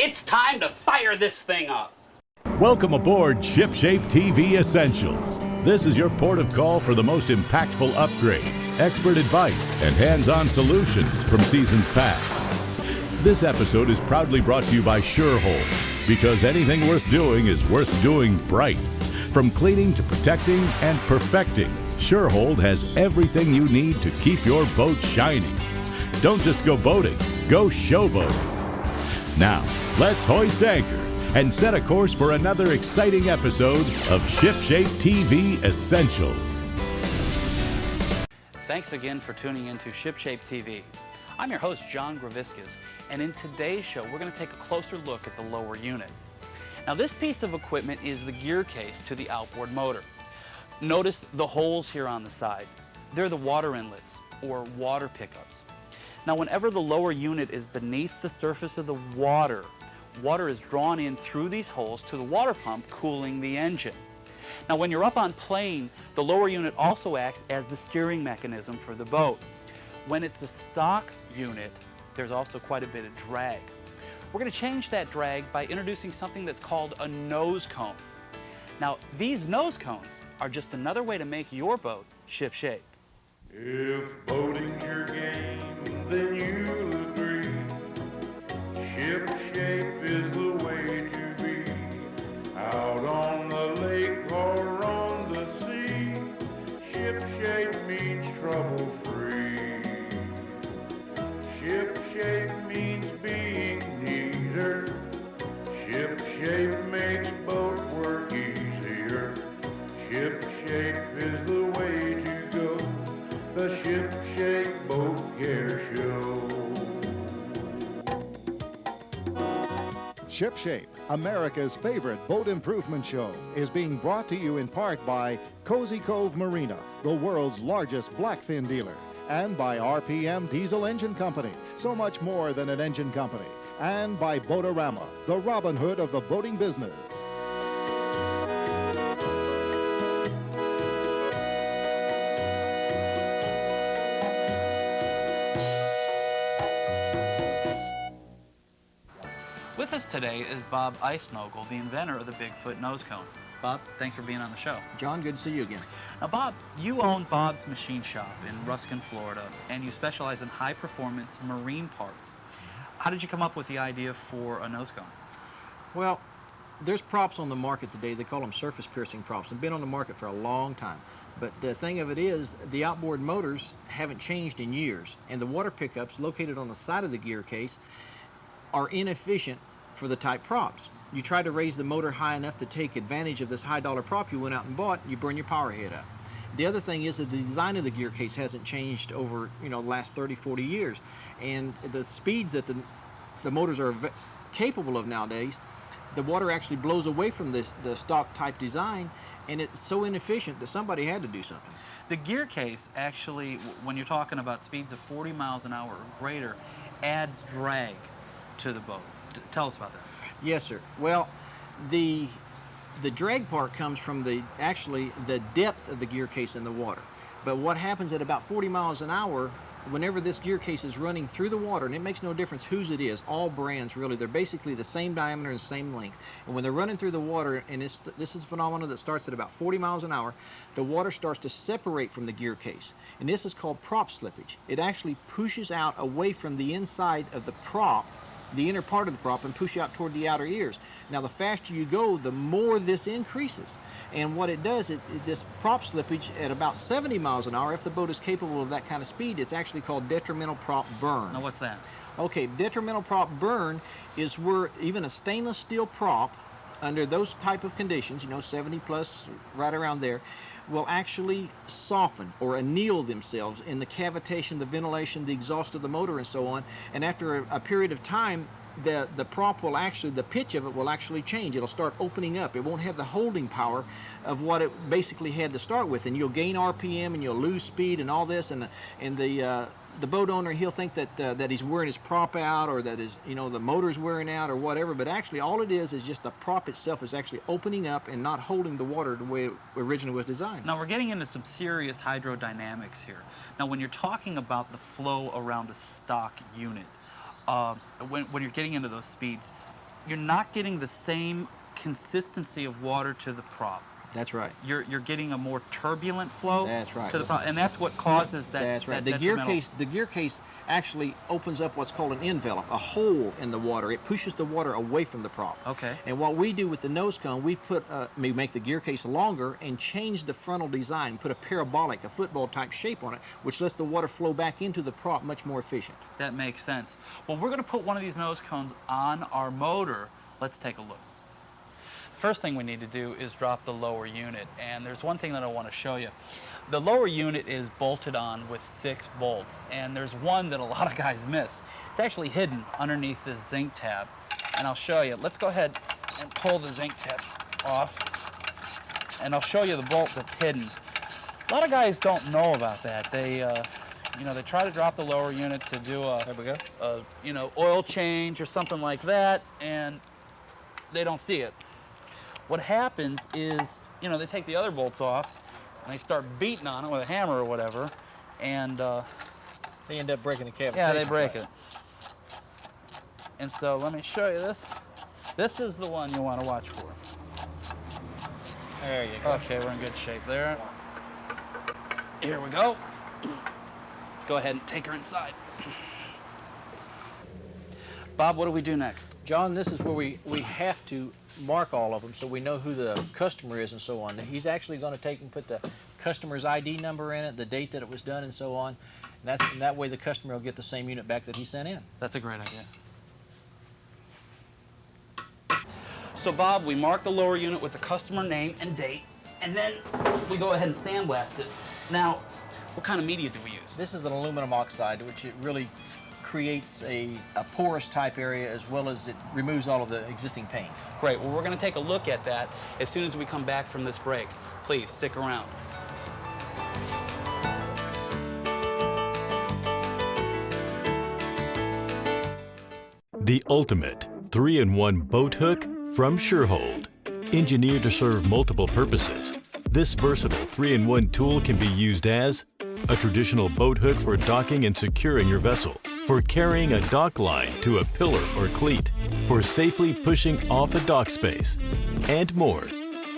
It's time to fire this thing up. Welcome aboard ShipShape TV Essentials. This is your port of call for the most impactful upgrades, expert advice, and hands-on solutions from seasons past. This episode is proudly brought to you by SureHold, because anything worth doing is worth doing bright. From cleaning to protecting and perfecting, SureHold has everything you need to keep your boat shining. Don't just go boating, go showboating. Now, let's hoist anchor and set a course for another exciting episode of ShipShape TV Essentials. Thanks again for tuning in to ShipShape TV. I'm your host, John Greviskis, and in today's show, we're going to take a closer look at the lower unit. Now, this piece of equipment is the gear case to the outboard motor. Notice the holes here on the side. They're the water inlets, or water pickups. Now, whenever the lower unit is beneath the surface of the water, water is drawn in through these holes to the water pump, cooling the engine. Now, when you're up on plane, the lower unit also acts as the steering mechanism for the boat. When it's a stock unit, there's also quite a bit of drag. We're going to change that drag by introducing something that's called a nose cone. Now, these nose cones are just another way to make your boat ship shape. If boating's your game, then you'll agree. Ship shape is the way to be. Out on the lake or on the sea, ship shape means trouble-free. Ship shape means being neater. Ship shape makes boat work easier. Ship shape is the way to go. The ShipShape Boat Gear Show. ShipShape, America's favorite boat improvement show, is being brought to you in part by Cozy Cove Marina, the world's largest blackfin dealer, and by RPM Diesel Engine Company, so much more than an engine company, and by Boaterama, the Robin Hood of the boating business. With us today is Bob Eisenogel, the inventor of the Bigfoot nose cone. Bob, thanks for being on the show. John, good to see you again. Now, Bob, you own Bob's Machine Shop in Ruskin, Florida, and you specialize in high-performance marine parts. How did you come up with the idea for a nose cone? Well, there's props on the market today. They call them surface piercing props. They've been on the market for a long time. But the thing of it is, the outboard motors haven't changed in years, and the water pickups located on the side of the gear case are inefficient for the type props. You try to raise the motor high enough to take advantage of this high-dollar prop you went out and bought, you burn your power head up. The other thing is that the design of the gear case hasn't changed over, the last 30, 40 years. And the speeds that the motors are capable of nowadays, the water actually blows away from the stock type design, and it's so inefficient that somebody had to do something. The gear case actually, when you're talking about speeds of 40 miles an hour or greater, adds drag to the boat. Tell us about that. Yes, sir. Well, the drag part comes from the depth of the gear case in the water. But what happens at about 40 miles an hour, whenever this gear case is running through the water, and it makes no difference whose it is, all brands really, they're basically the same diameter and same length. And when they're running through the water, and this is a phenomenon that starts at about 40 miles an hour, the water starts to separate from the gear case. And this is called prop slippage. It actually pushes out away from the inside of the prop, the inner part of the prop, and push out toward the outer ears. Now, the faster you go, the more this increases. And what it does, this prop slippage at about 70 miles an hour, if the boat is capable of that kind of speed, it's actually called detrimental prop burn. Now, what's that? Okay, detrimental prop burn is where even a stainless steel prop, under those type of conditions, 70 plus, right around there, will actually soften or anneal themselves in the cavitation, the ventilation, the exhaust of the motor, and so on. And after a period of time, the prop will actually, the pitch of it will actually change. It'll start opening up. It won't have the holding power of what it basically had to start with. And you'll gain RPM and you'll lose speed and all this. And the boat owner, he'll think that he's wearing his prop out, or that his, the motor's wearing out or whatever. But actually, all it is just the prop itself is actually opening up and not holding the water the way it originally was designed. Now, we're getting into some serious hydrodynamics here. Now, when you're talking about the flow around a stock unit, when you're getting into those speeds, you're not getting the same consistency of water to the prop. That's right. You're getting a more turbulent flow. That's right. To the prop, and that's what causes that. That's right. That The gear case actually opens up what's called an envelope, a hole in the water. It pushes the water away from the prop. Okay. And what we do with the nose cone, we make the gear case longer and change the frontal design, put a parabolic, a football type shape on it, which lets the water flow back into the prop much more efficient. That makes sense. Well, we're going to put one of these nose cones on our motor. Let's take a look. First thing we need to do is drop the lower unit, and there's one thing that I want to show you. The lower unit is bolted on with 6 bolts, and there's one that a lot of guys miss. It's actually hidden underneath this zinc tab, and I'll show you. Let's go ahead and pull the zinc tab off, and I'll show you the bolt that's hidden. A lot of guys don't know about that. They, you know, they try to drop the lower unit to do you know, oil change or something like that, and they don't see it. What happens is, you know, they take the other bolts off and they start beating on it with a hammer or whatever, and they end up breaking the cavitation. yeah, they break it. And so let me show you this. This is the one you want to watch for. There you go. Okay, we're in good shape there. Here we go. Let's go ahead and take her inside. Bob, what do we do next? John, this is where we have to mark all of them so we know who the customer is and so on. He's actually going to take and put the customer's ID number in it, the date that it was done and so on. And that way the customer will get the same unit back that he sent in. That's a great idea. So Bob, we mark the lower unit with the customer name and date, and then we go ahead and sandblast it. Now, what kind of media do we use? This is an aluminum oxide, which it really creates a porous type area, as well as it removes all of the existing paint. Great. Well, we're going to take a look at that as soon as we come back from this break. Please stick around. The ultimate 3-in-1 boat hook from Surehold. Engineered to serve multiple purposes, this versatile 3-in-1 tool can be used as a traditional boat hook for docking and securing your vessel, for carrying a dock line to a pillar or cleat, for safely pushing off a dock space, and more.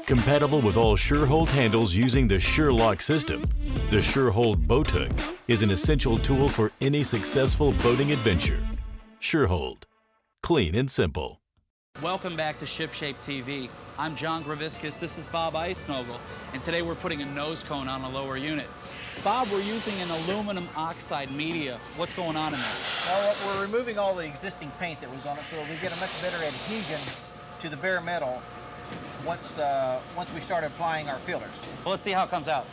Compatible with all Surehold handles using the SureLock system, the Surehold boat hook is an essential tool for any successful boating adventure. Surehold. Clean and simple. Welcome back to ShipShape TV. I'm John Greviskis, this is Bob Eisenogel, and today we're putting a nose cone on a lower unit. Bob, we're using an aluminum oxide media. What's going on in there? Well, we're removing all the existing paint that was on it so we get a much better adhesion to the bare metal once we start applying our fillers. Well, let's see how it comes out.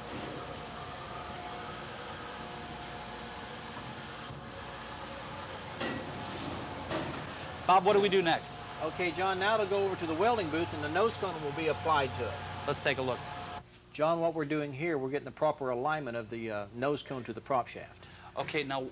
Bob, what do we do next? Okay, John, now to go over to the welding booth and the nose cone will be applied to it. Let's take a look. John, what we're doing here, we're getting the proper alignment of the nose cone to the prop shaft. Okay, now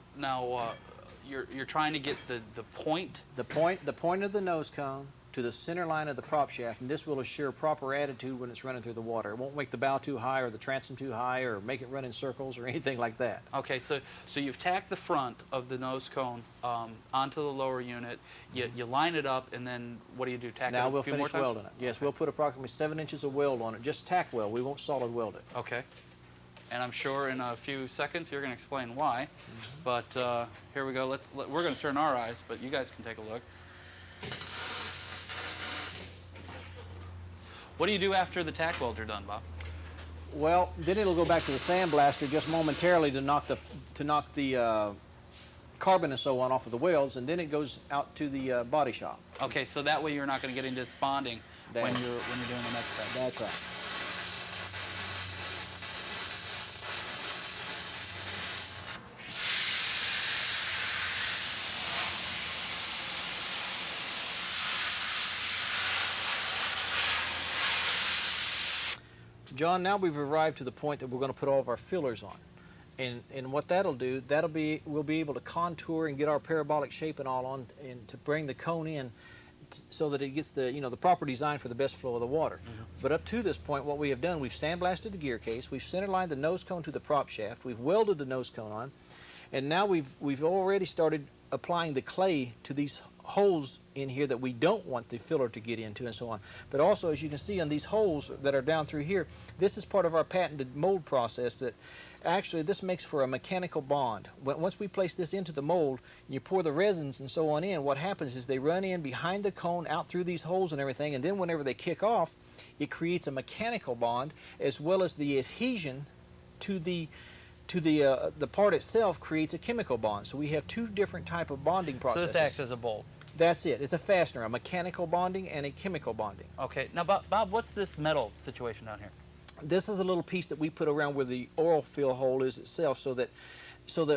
you're trying to get the point? The point of the nose cone to the center line of the prop shaft, and this will assure proper attitude when it's running through the water. It won't make the bow too high or the transom too high or make it run in circles or anything like that. Okay, so you've tacked the front of the nose cone onto the lower unit, you line it up, and then what do you do, tack it now up we'll a few more finish times? welding it. Yes, we'll put approximately 7 inches of weld on it, just tack weld. We won't solid weld it. Okay. And I'm sure in a few seconds you're going to explain why. But here we go. We're going to turn our eyes, but you guys can take a look. What do you do after the tack welds are done, Bob? Well, then it'll go back to the sandblaster just momentarily to knock the carbon and so on off of the welds, and then it goes out to the body shop. Okay, so that way you're not going to get into bonding when you're doing the next step. That's right. John, now we've arrived to the point that we're going to put all of our fillers on. And what that'll do, we'll be able to contour and get our parabolic shape and all on, and to bring the cone in so that it gets the proper design for the best flow of the water. But up to this point, what we have done, we've sandblasted the gear case, we've centerlined the nose cone to the prop shaft, we've welded the nose cone on, and now we've already started applying the clay to these holes in here that we don't want the filler to get into and so on. But also, as you can see on these holes that are down through here, this is part of our patented mold process that actually this makes for a mechanical bond. Once we place this into the mold, and you pour the resins and so on in, what happens is they run in behind the cone, out through these holes and everything, and then whenever they kick off, it creates a mechanical bond as well as the adhesion to the part itself creates a chemical bond. So we have two different type of bonding processes. So this acts as a bolt. That's it. It's a fastener, a mechanical bonding and a chemical bonding. Okay. Now, Bob, what's this metal situation down here? This is a little piece that we put around where the oil fill hole is itself, so that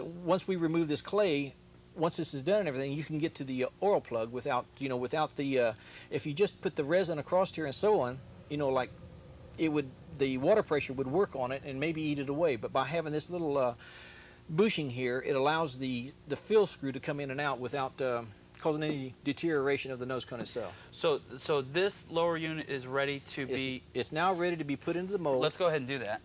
once we remove this clay, once this is done and everything, you can get to the oil plug without the if you just put the resin across here and so on, like the water pressure would work on it and maybe eat it away. But by having this little bushing here, it allows the fill screw to come in and out without causing any deterioration of the nose cone itself. So this lower unit is ready to be... It's now ready to be put into the mold. Let's go ahead and do that.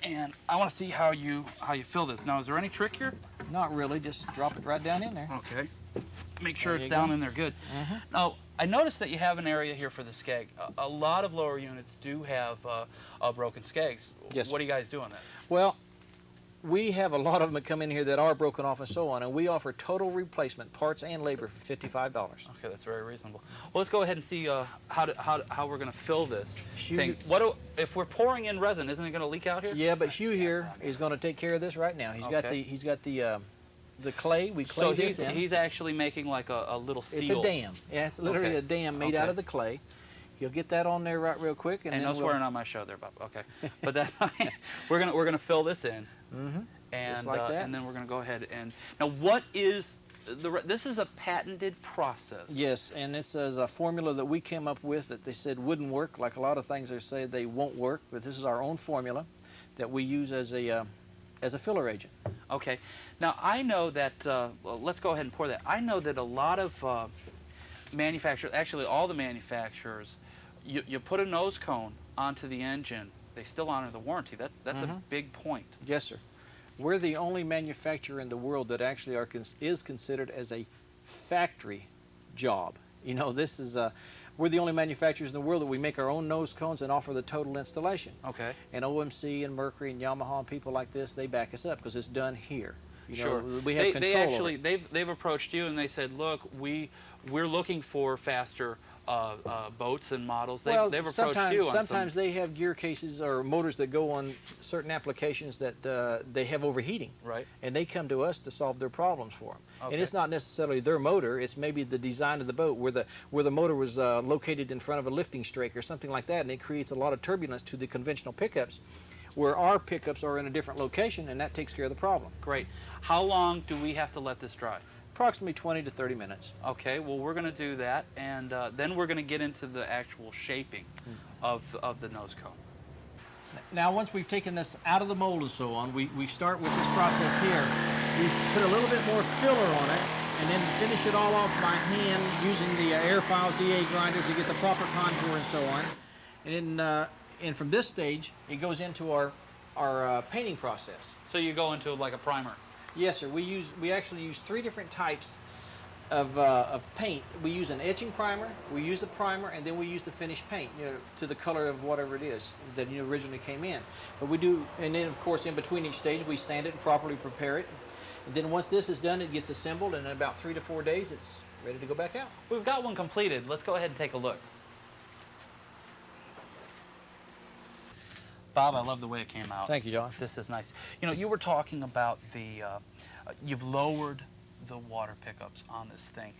And I want to see how you fill this. Now, is there any trick here? Not really. Just drop it right down in there. Okay. Make sure it's down in there good. Now, I noticed that you have an area here for the skeg. A lot of lower units do have broken skegs. Yes. What do you guys do on that? Well, we have a lot of them that come in here that are broken off and so on, and we offer total replacement, parts and labor, for $55. Okay, that's very reasonable. Well, let's go ahead and see how we're going to fill this thing. If we're pouring in resin, isn't it going to leak out here? Yeah, but Hugh here is going to take care of this right now. He's got the clay. We clay this in. So he's actually making like a little seal. It's a dam. Yeah, it's literally a dam made out of the clay. He'll get that on there right real quick, and then no swearing on my show there, Bob. Okay, but that we're gonna fill this in, and just like that. And then we're gonna go ahead and now what is this is a patented process. Yes, and this is a formula that we came up with that they said wouldn't work. Like a lot of things they say they won't work, but this is our own formula that we use as a filler agent. Okay, now I know that. Well, let's go ahead and pour that. I know that a lot of manufacturers, actually all the manufacturers, you put a nose cone onto the engine, they still honor the warranty. That's a big point. Yes, sir. We're the only manufacturer in the world that actually is considered as a factory job. This is we're the only manufacturers in the world that we make our own nose cones and offer the total installation. Okay. And OMC and Mercury and Yamaha and people like this, they back us up because it's done here. Sure. We have control over it. They've approached you and they said, look, we're looking for faster boats and models. They've approached you on sometimes they have gear cases or motors that go on certain applications that they have overheating. Right. And they come to us to solve their problems for them. Okay. And it's not necessarily their motor. It's maybe the design of the boat where the motor was located in front of a lifting strake or something like that, and it creates a lot of turbulence to the conventional pickups, where our pickups are in a different location, and that takes care of the problem. Great. How long do we have to let this dry? Approximately 20 to 30 minutes. Okay, well, we're going to do that, and then we're going to get into the actual shaping of the nose cone. Now, once we've taken this out of the mold and so on, we start with this process here. We put a little bit more filler on it, and then finish it all off by hand using the air file DA grinder to get the proper contour and so on. And then, and from this stage, it goes into our painting process. So you go into like a primer? Yes, sir. We actually use 3 different types of paint. We use an etching primer, we use a primer, and then we use the finished paint, to the color of whatever it is that originally came in. But we do, and then of course in between each stage we sand it and properly prepare it. And then once this is done, it gets assembled, and in about 3 to 4 days, it's ready to go back out. We've got one completed. Let's go ahead and take a look. Bob, I love the way it came out. Thank you, John. This is nice. You were talking about you've lowered the water pickups on this thing.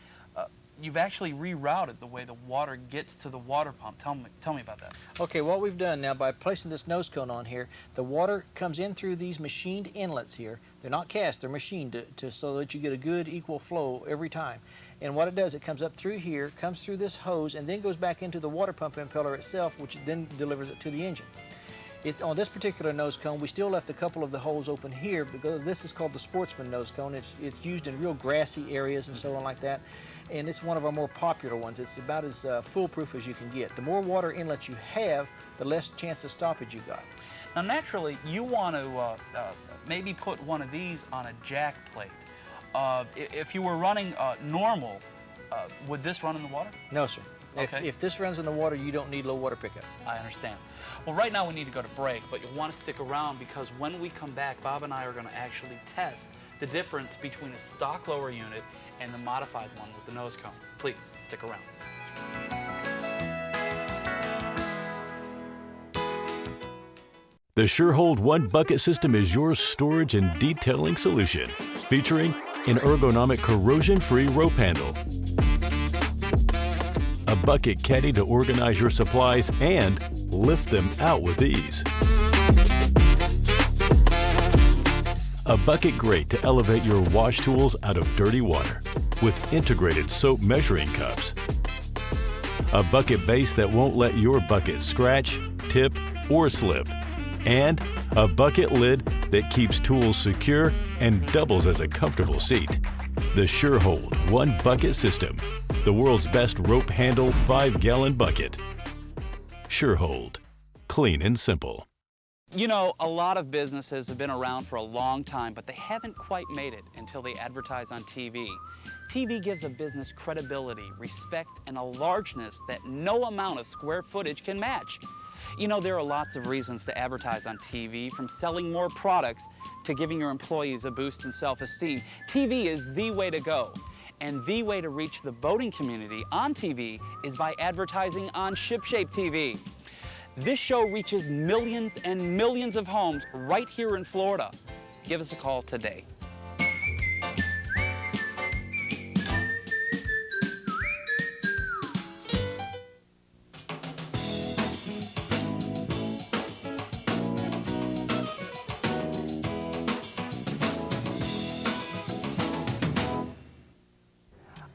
You've actually rerouted the way the water gets to the water pump. Tell me about that. Okay, what we've done now by placing this nose cone on here, the water comes in through these machined inlets here. They're not cast, they're machined so that you get a good equal flow every time. And what it does, it comes up through here, comes through this hose, and then goes back into the water pump impeller itself, which then delivers it to the engine. On this particular nose cone, we still left a couple of the holes open here because this is called the sportsman nose cone. It's used in real grassy areas and so on like that, and it's one of our more popular ones. It's about as foolproof as you can get. The more water inlets you have, the less chance of stoppage you got. Now, naturally, you want to maybe put one of these on a jack plate. If you were running normal, would this run in the water? No, sir. Okay. If this runs in the water, you don't need low water pickup. I understand. Well, right now we need to go to break, but you'll want to stick around because when we come back, Bob and I are going to actually test the difference between a stock lower unit and the modified one with the nose cone. Please, stick around. The SureHold One Bucket System is your storage and detailing solution, featuring an ergonomic corrosion-free rope handle, a bucket caddy to organize your supplies and lift them out with ease, a bucket grate to elevate your wash tools out of dirty water with integrated soap measuring cups, a bucket base that won't let your bucket scratch, tip, or slip, and a bucket lid that keeps tools secure and doubles as a comfortable seat. The SureHold One Bucket System, the world's best rope handle 5-gallon bucket. SureHold, clean and simple. You know, a lot of businesses have been around for a long time, but they haven't quite made it until they advertise on TV. TV gives a business credibility, respect, and a largeness that no amount of square footage can match. You know, there are lots of reasons to advertise on TV, from selling more products to giving your employees a boost in self-esteem. TV is the way to go. And the way to reach the boating community on TV is by advertising on ShipShape TV. This show reaches millions and millions of homes right here in Florida. Give us a call today.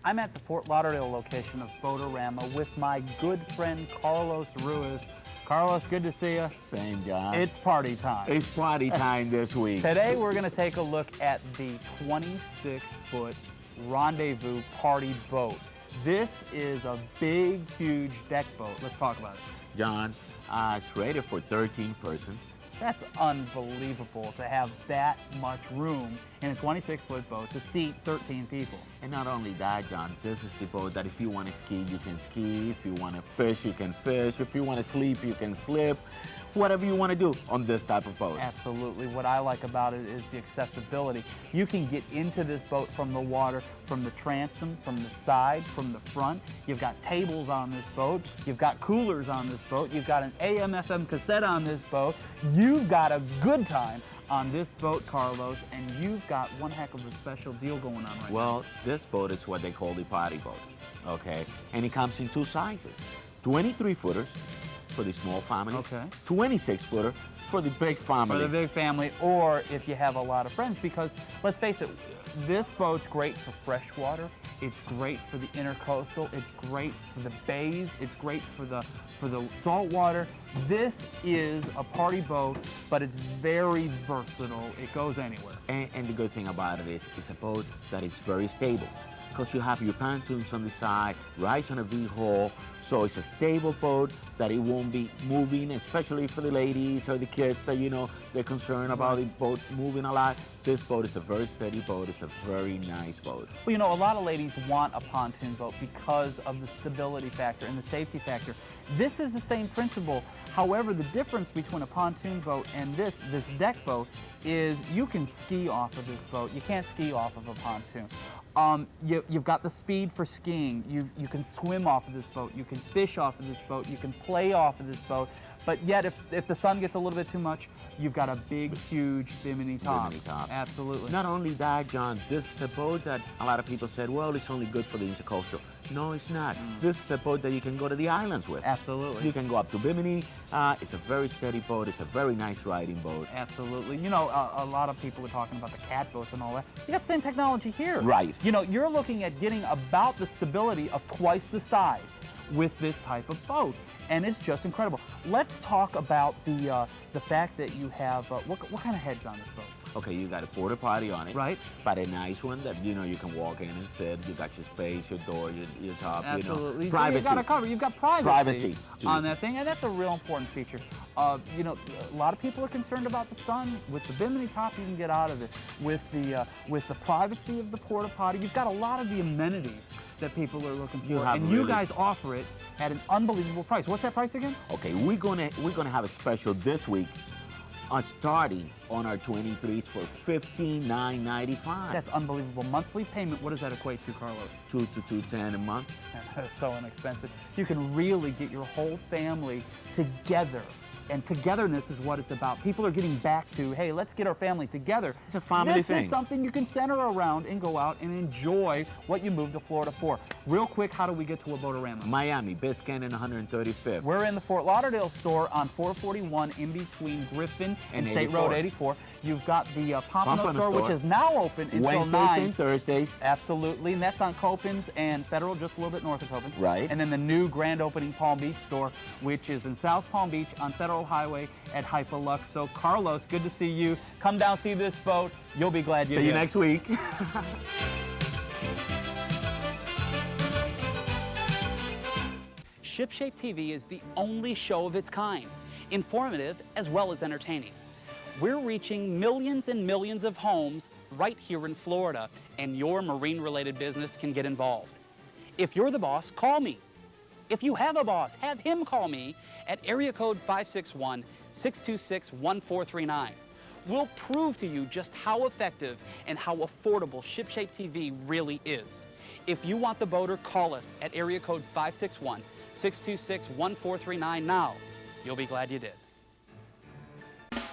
I'm at the Fort Lauderdale location of Boaterama with my good friend Carlos Ruiz. Carlos, good to see you. Same, John. It's party time. It's party time this week. Today we're going to take a look at the 26-foot Rendezvous party boat. This is a big, huge deck boat. Let's talk about it. John, it's rated for 13 persons. That's unbelievable to have that much room in a 26-foot boat to seat 13 people. And not only that, John, this is the boat that if you want to ski, you can ski. If you want to fish, you can fish. If you want to sleep, you can slip. Whatever you want to do on this type of boat. Absolutely. What I like about it is the accessibility. You can get into this boat from the water, from the transom, from the side, from the front. You've got tables on this boat. You've got coolers on this boat. You've got an AM/FM cassette on this boat. You've got a good time on this boat, Carlos, and you've got one heck of a special deal going on right now. Well, this boat is what they call the party boat, okay? And it comes in two sizes, 23-footers for the small family, okay, 26-footer for the big family. For the big family, or if you have a lot of friends, because let's face it, this boat's great for freshwater, it's great for the intercoastal, it's great for the bays, it's great for the saltwater. This is a party boat, but it's very versatile. It goes anywhere. And the good thing about it is it's a boat that is very stable, because you have your pontoons on the side, rides on a V-hull, so it's a stable boat that it won't be moving, especially for the ladies or the kids that, you know, they're concerned about the boat moving a lot. This boat is a very steady boat. It's a very nice boat. Well, you know, a lot of ladies want a pontoon boat because of the stability factor and the safety factor. This is the same principle. However, the difference between a pontoon boat and this deck boat is you can ski off of this boat. You can't ski off of a pontoon. You've got the speed for skiing. You can swim off of this boat. You can fish off of this boat. You can play off of this boat. But yet, if the sun gets a little bit too much, you've got a big, huge bimini top. Bimini top. Absolutely. Not only that, John, this is a boat that a lot of people said, well, it's only good for the intercoastal. No, it's not. This is a boat that you can go to the islands with. Absolutely. You can go up to Bimini. It's a very steady boat. It's a very nice riding boat. Absolutely. You know, a lot of people are talking about the cat boats and all that. You got the same technology here. Right. You know, you're looking at getting about the stability of twice the size with this type of boat, and it's just incredible. Let's talk about the fact that you have what kind of heads on this boat? Okay, you got a porta potty on it. Right. But a nice one that, you know, you can walk in and sit. You got your space, your door, your top, Absolutely. you know. Privacy. You've got a cover. You've got Privacy. on that thing, and that's a real important feature. You know, a lot of people are concerned about the sun. With the Bimini top, you can get out of it. With the privacy of the porta potty, you've got a lot of the amenities that people are looking for. You have And you really- guys offer it at an unbelievable price. What's that price again? Okay, we're gonna have a special this week, starting on our 23s for $59.95. That's unbelievable. Monthly payment, what does that equate to, Carlos? $2 to $210 a month. That's so inexpensive. You can really get your whole family together. And togetherness is what it's about. People are getting back to, hey, let's get our family together. It's a family this thing. This is something you can center around and go out and enjoy what you moved to Florida for. Real quick, how do we get to a Boaterama? Miami, Biscayne and 135th. We're in the Fort Lauderdale store on 441 in between Griffin and State Road 84. You've got the Pompano store, which is now open until Wednesdays 9. and Thursdays. Absolutely, and that's on Copans and Federal, just a little bit north of Copans. Right. And then the new grand opening Palm Beach store, which is in South Palm Beach on Federal Highway at Hyperlux. So Carlos, good to see you. Come down, see this boat. You'll be glad you did. See you next week. ShipShape TV is the only show of its kind, informative as well as entertaining. We're reaching millions and millions of homes right here in Florida, and your marine-related business can get involved. If you're the boss, call me. If you have a boss, have him call me at area code 561-626-1439. We'll prove to you just how effective and how affordable ShipShape TV really is. If you want the boater, call us at area code 561-626-1439 now. You'll be glad you did.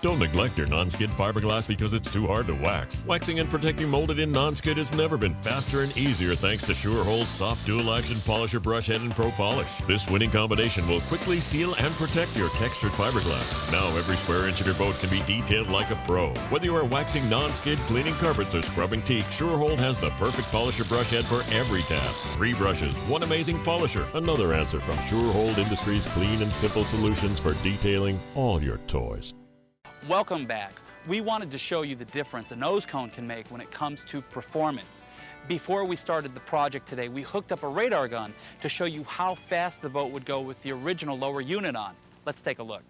Don't neglect your non-skid fiberglass because it's too hard to wax. Waxing and protecting molded in non-skid has never been faster and easier thanks to Sure-Hol's soft dual-action polisher brush head and pro polish. This winning combination will quickly seal and protect your textured fiberglass. Now every square inch of your boat can be detailed like a pro. Whether you are waxing non-skid, cleaning carpets, or scrubbing teak, Sure-Hold has the perfect polisher brush head for every task. 3 brushes, 1 amazing polisher. Another answer from Sure-Hold Industries' clean and simple solutions for detailing all your toys. Welcome back. We wanted to show you the difference a nose cone can make when it comes to performance. Before we started the project today, we hooked up a radar gun to show you how fast the boat would go with the original lower unit on. Let's take a look.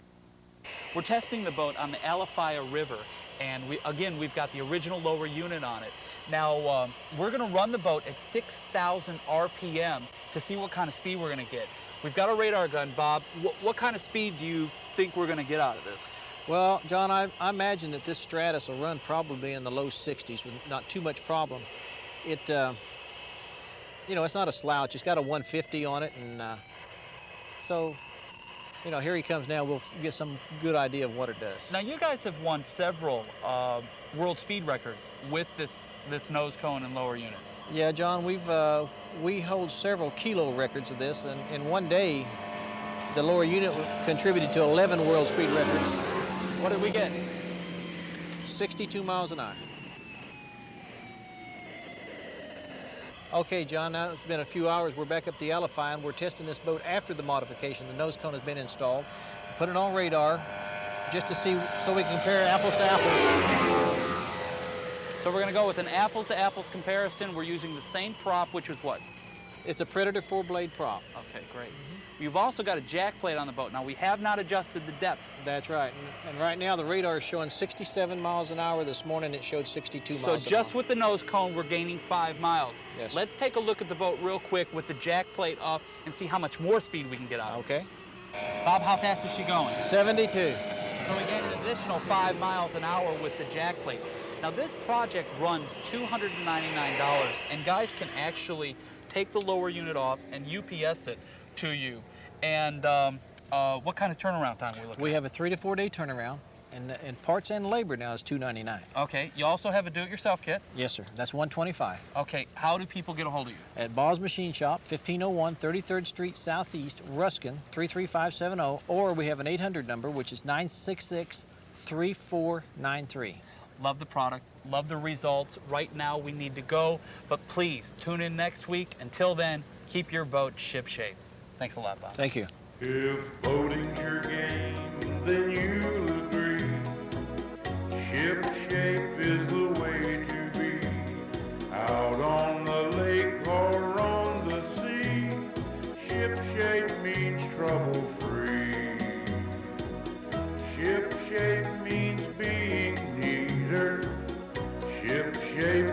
We're testing the boat on the Alafaya River, and we've got the original lower unit on it. Now, we're gonna run the boat at 6,000 RPM to see what kind of speed we're gonna get. We've got a radar gun, Bob. What kind of speed do you think we're gonna get out of this? Well, John, I imagine that this Stratus will run probably in the low 60s with not too much problem. It, you know, it's not a slouch. It's got a 150 on it, and so, you know, here he comes now. We'll get some good idea of what it does. Now, you guys have won several world speed records with this nose cone and lower unit. Yeah, John, we hold several kilo records of this, and in one day, the lower unit contributed to 11 world speed records. What did we get? 62 miles an hour. Okay, John, now it's been a few hours. We're back up the Alafaya, and we're testing this boat after the modification. The nose cone has been installed. Put it on radar just to see, so we can compare apples to apples. So we're going to go with an apples to apples comparison. We're using the same prop, which was what? It's a Predator 4-blade prop. Okay, great. You've also got a jack plate on the boat. Now, we have not adjusted the depth. That's right. And right now, the radar is showing 67 miles an hour. This morning, it showed 62 miles an hour. So just with the nose cone, we're gaining 5 miles. Yes. Let's take a look at the boat real quick with the jack plate up and see how much more speed we can get out of it. Okay. Bob, how fast is she going? 72. So we gained an additional 5 miles an hour with the jack plate. Now, this project runs $299, and guys can actually take the lower unit off and UPS it to you. And what kind of turnaround time are we looking at? We have a 3 to 4 day turnaround, and parts and labor now is $299. Okay, you also have a do-it-yourself kit. Yes, sir. That's $125. Okay, how do people get a hold of you? At Ball's Machine Shop, 1501 33rd Street Southeast, Ruskin, 33570, or we have an 800 number, which is 966-3493. Love the product, love the results. Right now we need to go, but please tune in next week. Until then, keep your boat ship-shape. Thanks a lot, Bob. Thank you. If boating's your game, then you'll agree. Ship shape is the way to be. Out on the lake or on the sea, ship shape means trouble-free. Ship shape means being neater. Ship shape